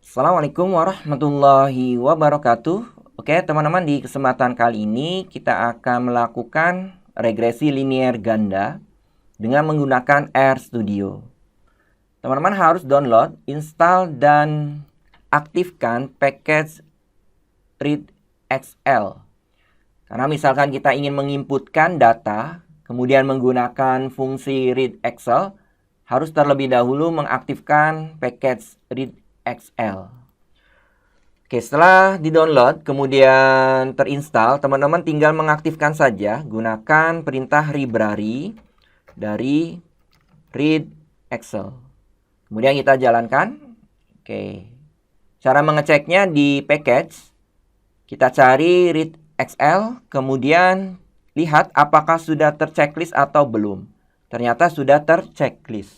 Assalamualaikum warahmatullahi wabarakatuh. Oke, teman-teman, di kesempatan kali ini kita akan melakukan regresi linier ganda dengan menggunakan RStudio. Teman-teman harus download, install, dan aktifkan package readxl. Karena misalkan kita ingin menginputkan data, kemudian menggunakan fungsi readxl, harus terlebih dahulu mengaktifkan package readxl. Oke, setelah di-download, kemudian terinstall, teman-teman tinggal mengaktifkan saja, gunakan perintah library dari readxl. Kemudian kita jalankan. Oke, cara mengeceknya di package, kita cari readxl, kemudian lihat apakah sudah terchecklist atau belum. Ternyata sudah terchecklist.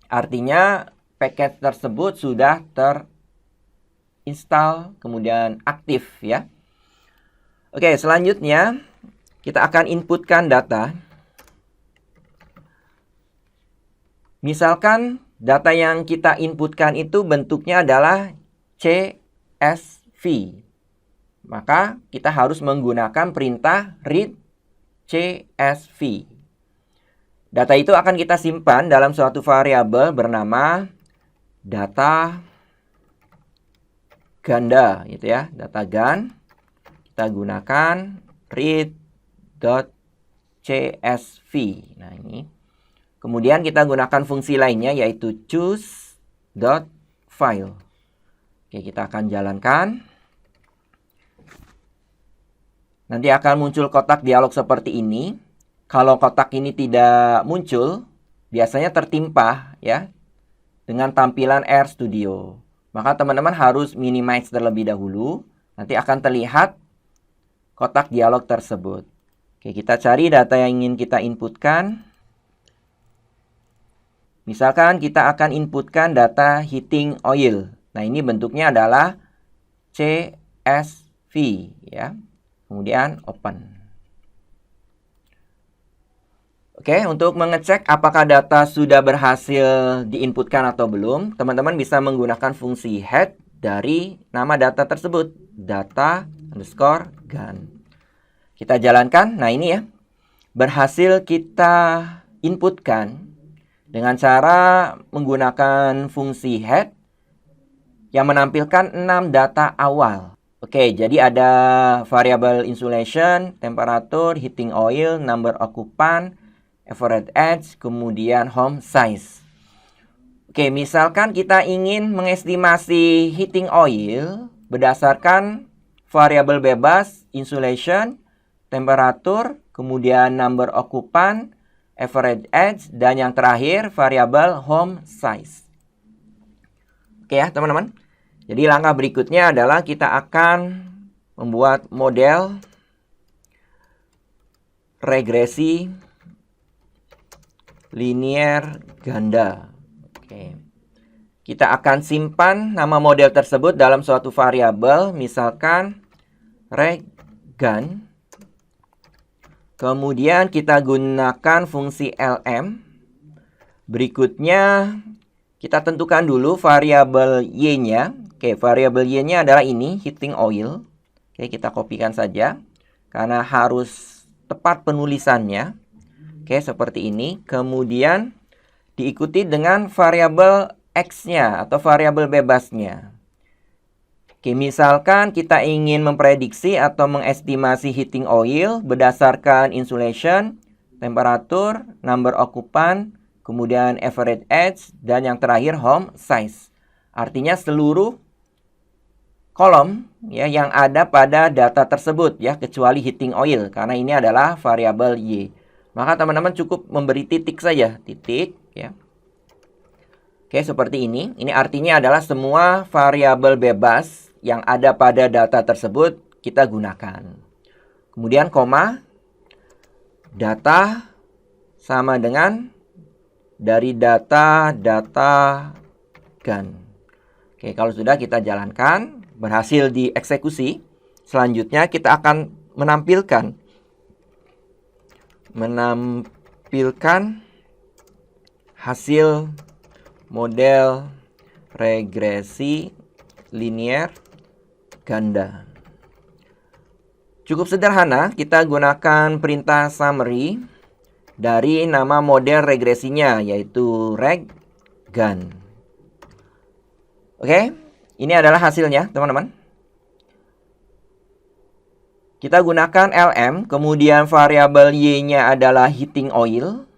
Artinya package tersebut sudah terinstall, kemudian aktif ya. Oke, selanjutnya kita akan inputkan data. Misalkan data yang kita inputkan itu bentuknya adalah CSV. Maka kita harus menggunakan perintah read CSV. Data itu akan kita simpan dalam suatu variabel bernama data ganda gitu ya, data gan. Kita gunakan read.csv. Nah, ini. Kemudian kita gunakan fungsi lainnya yaitu choose.file. Oke, kita akan jalankan. Nanti akan muncul kotak dialog seperti ini. Kalau kotak ini tidak muncul, biasanya tertimpa ya dengan tampilan RStudio. Maka teman-teman harus minimize terlebih dahulu. Nanti akan terlihat kotak dialog tersebut. Oke, kita cari data yang ingin kita inputkan. Misalkan kita akan inputkan data heating oil. Nah, ini bentuknya adalah CSV ya. Kemudian open. Oke, untuk mengecek apakah data sudah berhasil diinputkan atau belum, teman-teman bisa menggunakan fungsi head dari nama data tersebut, data_gan. Kita jalankan. Nah, ini ya. Berhasil kita inputkan dengan cara menggunakan fungsi head yang menampilkan 6 data awal. Oke, jadi ada variabel insulation, temperatur, heating oil, number occupant, average age, kemudian home size. Oke, misalkan kita ingin mengestimasi heating oil berdasarkan variabel bebas insulation, temperatur, kemudian number occupant, average age, dan yang terakhir variabel home size. Oke ya teman-teman. Jadi langkah berikutnya adalah kita akan membuat model regresi linier ganda. Oke. Kita akan simpan nama model tersebut dalam suatu variabel, misalkan reggan. Kemudian kita gunakan fungsi lm. Berikutnya kita tentukan dulu variabel y-nya. Oke, variabel y-nya adalah ini, heating oil. Oke, kita kopikan saja karena harus tepat penulisannya. Oke, seperti ini. Kemudian diikuti dengan variabel x-nya atau variabel bebasnya. Oke, misalkan kita ingin memprediksi atau mengestimasi heating oil berdasarkan insulation, temperatur, number occupant, kemudian average age, dan yang terakhir home size. Artinya seluruh kolom ya yang ada pada data tersebut ya, kecuali heating oil karena ini adalah variabel y. Maka teman-teman cukup memberi titik saja, titik ya. Oke, seperti ini. Ini artinya adalah semua variabel bebas yang ada pada data tersebut kita gunakan. Kemudian koma, data sama dengan dari data gan. Oke, kalau sudah kita jalankan, berhasil dieksekusi. Selanjutnya kita akan menampilkan tampilkan hasil model regresi linear ganda. Cukup sederhana, kita gunakan perintah summary dari nama model regresinya, yaitu reggan. Oke, ini adalah hasilnya, teman-teman. Kita gunakan LM, kemudian variabel Y-nya adalah heating oil,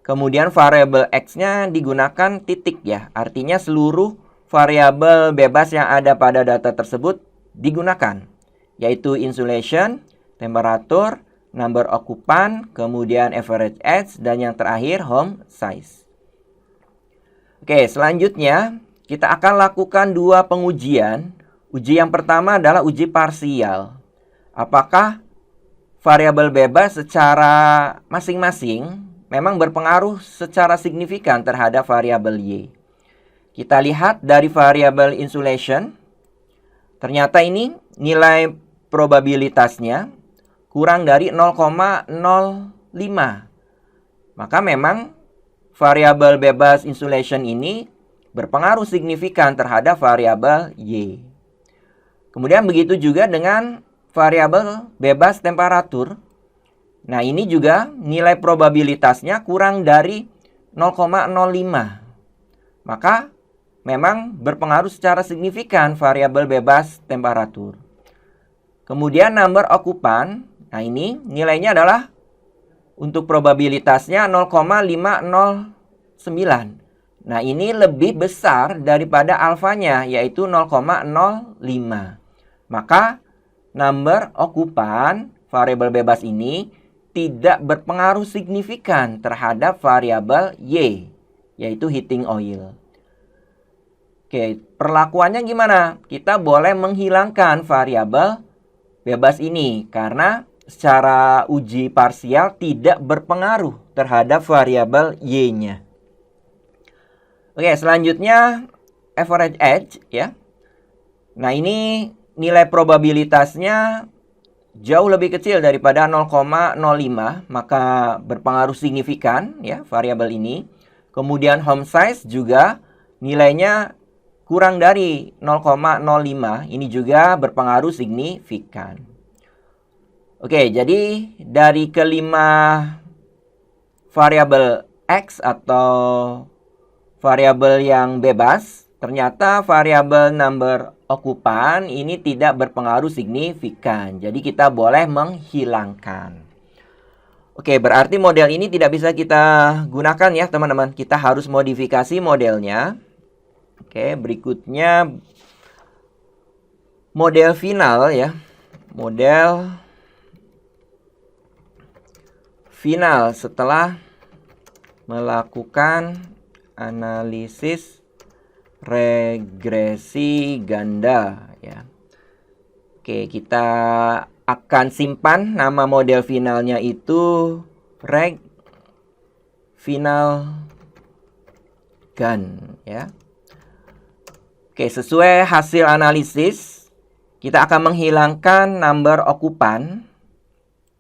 kemudian variabel X-nya digunakan titik ya, artinya seluruh variabel bebas yang ada pada data tersebut digunakan, yaitu insulation, temperatur, number occupant, kemudian average age, dan yang terakhir home size. Oke, selanjutnya kita akan lakukan dua pengujian. Uji yang pertama adalah uji parsial. Apakah variabel bebas secara masing-masing memang berpengaruh secara signifikan terhadap variabel Y. Kita lihat dari variabel insulation, ternyata ini nilai probabilitasnya kurang dari 0,05. Maka memang variabel bebas insulation ini berpengaruh signifikan terhadap variabel Y. Kemudian begitu juga dengan variabel bebas temperatur. Nah, ini juga nilai probabilitasnya kurang dari 0,05. Maka memang berpengaruh secara signifikan variabel bebas temperatur. Kemudian number occupant, nah ini nilainya adalah untuk probabilitasnya 0,509. Nah ini lebih besar daripada alfanya, yaitu 0,05. Maka number occupant variabel bebas ini tidak berpengaruh signifikan terhadap variabel Y, yaitu heating oil. Oke, perlakuannya gimana? Kita boleh menghilangkan variabel bebas ini karena secara uji parsial tidak berpengaruh terhadap variabel Y-nya. Oke, selanjutnya average age ya. Nah, ini nilai probabilitasnya jauh lebih kecil daripada 0,05, maka berpengaruh signifikan ya variabel ini. Kemudian home size juga nilainya kurang dari 0,05, ini juga berpengaruh signifikan. Oke, jadi dari kelima variabel X atau variabel yang bebas, ternyata variabel number occupant ini tidak berpengaruh signifikan. Jadi kita boleh menghilangkan. Oke, berarti model ini tidak bisa kita gunakan ya teman-teman. Kita harus modifikasi modelnya. Oke, berikutnya model final ya. Model final setelah melakukan analisis regresi ganda ya. Oke, kita akan simpan nama model finalnya itu reg final gan ya. Oke, sesuai hasil analisis, kita akan menghilangkan number occupant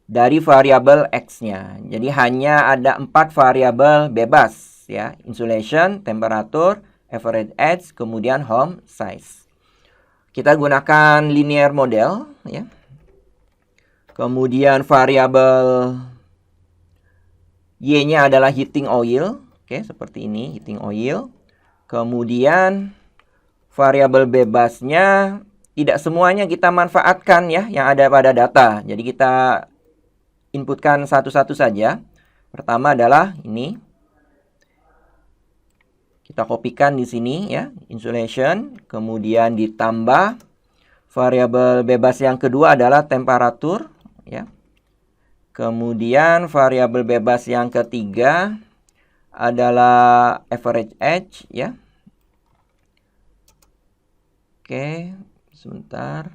dari variabel X-nya. Jadi hanya ada 4 variabel bebas ya, insulation, temperatur, average age, kemudian home size. Kita gunakan linear model ya. Kemudian variabel Y-nya adalah heating oil. Oke, seperti ini, heating oil. Kemudian variabel bebasnya tidak semuanya kita manfaatkan ya yang ada pada data. Jadi kita inputkan satu-satu saja. Pertama adalah ini. Kita kopikan di sini ya, insulation, kemudian ditambah variabel bebas yang kedua adalah temperatur ya. Kemudian variabel bebas yang ketiga adalah average age ya. Oke, sebentar.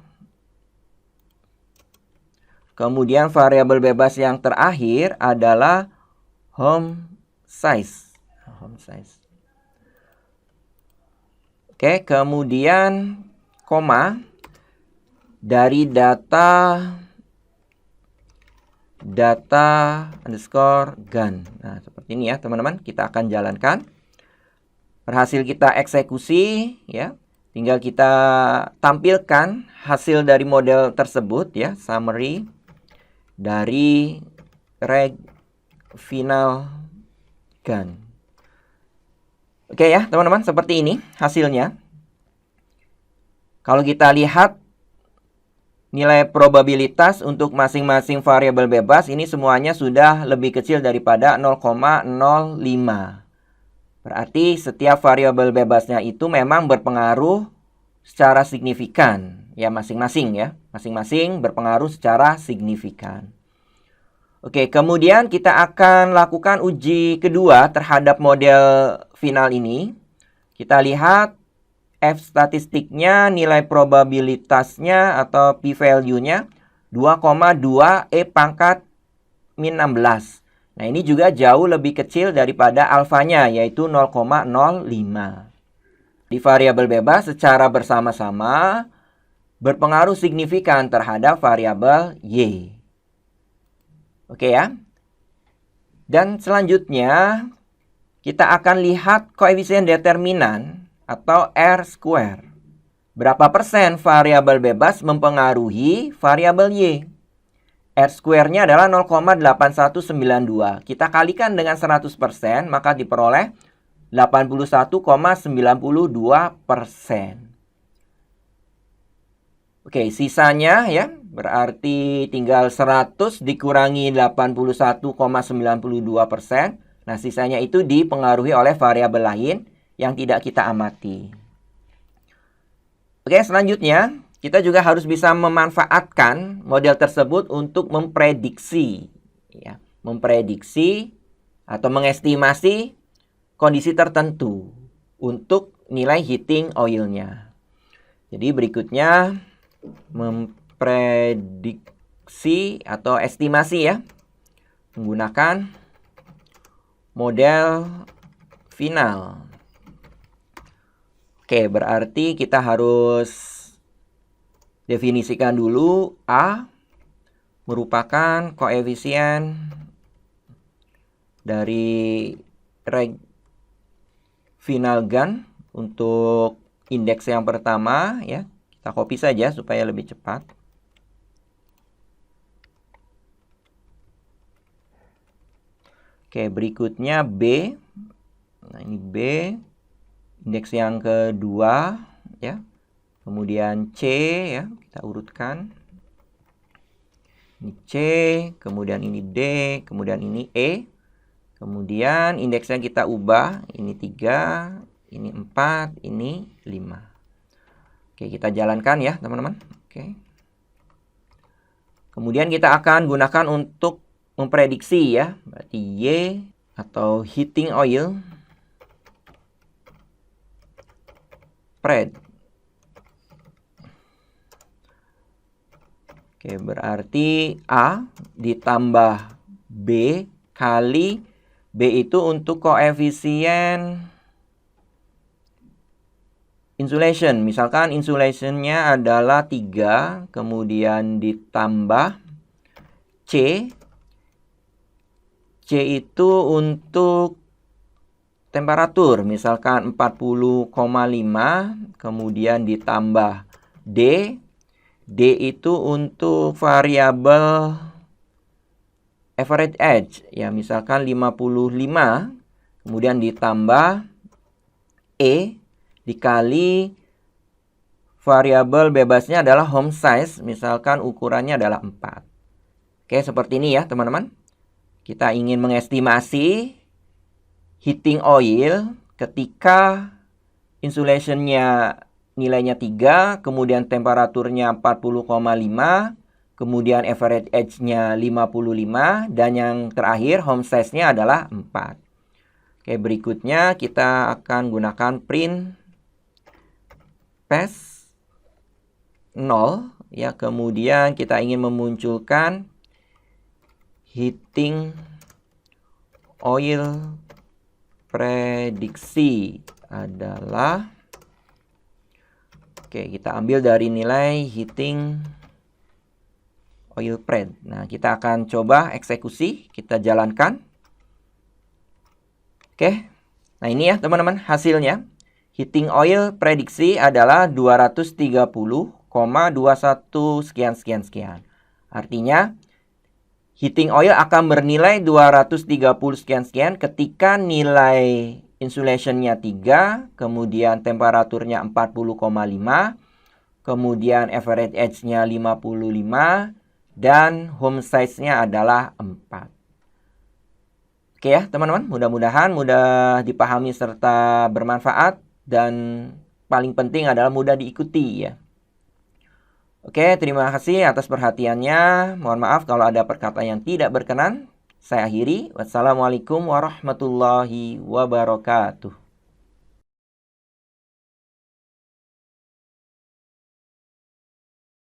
Kemudian variabel bebas yang terakhir adalah home size. Home size. Oke, kemudian koma dari data data underscore gun. Nah, seperti ini ya, teman-teman. Kita akan jalankan. Berhasil kita eksekusi, ya. Tinggal kita tampilkan hasil dari model tersebut, ya. Summary dari reg final gun. Oke ya, teman-teman. Seperti ini hasilnya. Kalau kita lihat nilai probabilitas untuk masing-masing variabel bebas ini semuanya sudah lebih kecil daripada 0,05. Berarti setiap variabel bebasnya itu memang berpengaruh secara signifikan. Ya, masing-masing ya. Masing-masing berpengaruh secara signifikan. Oke, kemudian kita akan lakukan uji kedua terhadap model final ini. Kita lihat F statistiknya, nilai probabilitasnya atau p-value-nya 2,2 E pangkat min 16. Nah, ini juga jauh lebih kecil daripada alfanya, yaitu 0,05. Di variabel bebas secara bersama-sama berpengaruh signifikan terhadap variabel Y. Oke ya. Dan selanjutnya kita akan lihat koefisien determinan atau R square. Berapa persen variabel bebas mempengaruhi variabel Y? R square-nya adalah 0,8192. Kita kalikan dengan 100%, maka diperoleh 81,92%. Oke, sisanya ya, berarti tinggal 100 dikurangi 81,92%. Nah, sisanya itu dipengaruhi oleh variabel lain yang tidak kita amati. Oke, selanjutnya kita juga harus bisa memanfaatkan model tersebut untuk memprediksi, ya, memprediksi atau mengestimasi kondisi tertentu untuk nilai heating oil-nya. Jadi berikutnya memprediksi atau estimasi ya, menggunakan model final. Oke, berarti kita harus definisikan dulu A merupakan koefisien dari reg final gun untuk indeks yang pertama ya. Kita copy saja supaya lebih cepat. Oke, berikutnya B. Nah, ini B. Indeks yang kedua ya. Kemudian C ya, kita urutkan. Ini C, kemudian ini D, kemudian ini E. Kemudian indeksnya kita ubah, ini 3, ini 4, ini 5. Oke, kita jalankan ya, teman-teman. Oke. Kemudian kita akan gunakan untuk memprediksi ya. Berarti Y atau heating oil spread. Oke, berarti A ditambah B kali B itu untuk koefisien insulation. Misalkan insulationnya adalah 3, kemudian ditambah C. C itu untuk temperatur, misalkan 40,5, kemudian ditambah D. D itu untuk variabel average edge, ya misalkan 55, kemudian ditambah E dikali variabel bebasnya adalah home size, misalkan ukurannya adalah 4. Oke, seperti ini ya teman-teman. Kita ingin mengestimasi heating oil ketika insulationnya nilainya 3, kemudian temperaturnya 40,5, kemudian average edge-nya 55, dan yang terakhir home size-nya adalah 4. Oke, berikutnya kita akan gunakan print pass 0, ya, kemudian kita ingin memunculkan heating oil prediksi adalah, oke, kita ambil dari nilai heating oil pred. Nah, kita akan coba eksekusi, kita jalankan. Oke. Nah, ini ya teman-teman hasilnya. Heating oil prediksi adalah 230,21 sekian. Artinya heating oil akan bernilai 230 sekian ketika nilai insulationnya 3, kemudian temperaturnya 40,5, kemudian average age-nya 55, dan home size-nya adalah 4. Oke ya teman-teman, mudah-mudahan mudah dipahami serta bermanfaat, dan paling penting adalah mudah diikuti ya. Oke, terima kasih atas perhatiannya. Mohon maaf kalau ada perkataan yang tidak berkenan. Saya akhiri. Wassalamualaikum warahmatullahi wabarakatuh.